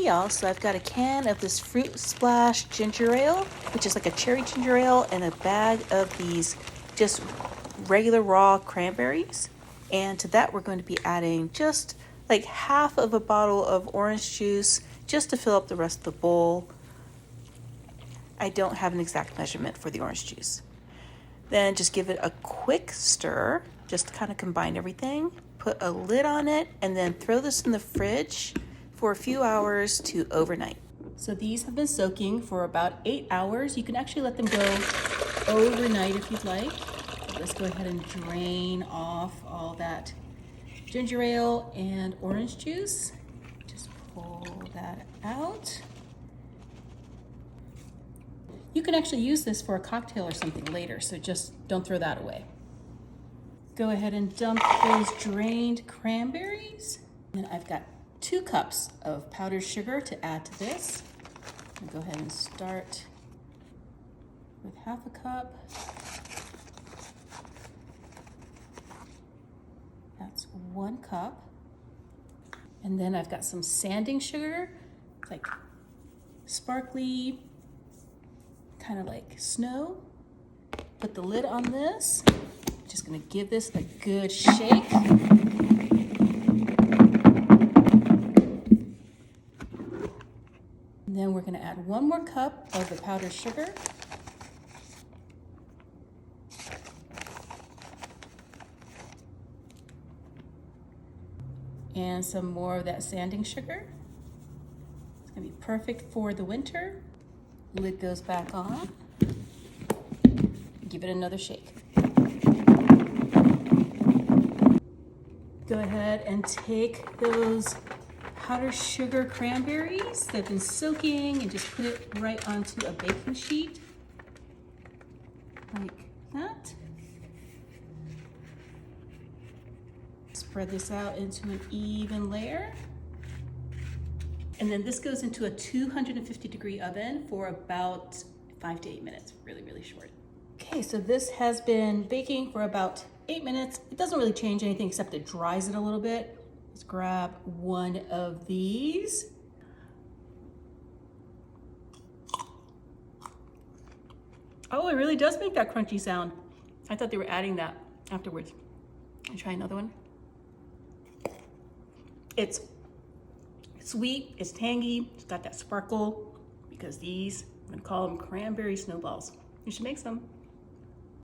Hey y'all, so I've got a can of this Fruit Splash ginger ale, which is like a cherry ginger ale, and a bag of these just regular raw cranberries. And to that we're going to be adding just like half of a bottle of orange juice just to fill up the rest of the bowl. I don't have an exact measurement for the orange juice. Then just give it a quick stir, just to kind of combine everything. Put a lid on it and then throw this in the fridge for a few hours to overnight. So these have been soaking for about 8 hours. You can actually let them go overnight if you'd like. Let's go ahead and drain off all that ginger ale and orange juice. Just pull that out. You can actually use this for a cocktail or something later, so just don't throw that away. Go ahead and dump those drained cranberries. And I've got 2 cups of powdered sugar to add to this. I'll go ahead and start with half a cup. That's 1 cup. And then I've got some sanding sugar. It's like sparkly, kind of like snow. Put the lid on this. Just gonna give this a good shake. And then we're gonna add 1 more cup of the powdered sugar. And some more of that sanding sugar. It's gonna be perfect for the winter. Lid goes back on. Give it another shake. Go ahead and take those powdered sugar cranberries that have been soaking and just put it right onto a baking sheet, like that. Spread this out into an even layer. And then this goes into a 250-degree oven for about 5 to 8 minutes, really, really short. Okay, so this has been baking for about 8 minutes. It doesn't really change anything except it dries it a little bit. Let's grab one of these. Oh, it really does make that crunchy sound. I thought they were adding that afterwards. I'll try another one. It's sweet, it's tangy, it's got that sparkle, because these, I'm gonna call them cranberry snowballs. You should make some.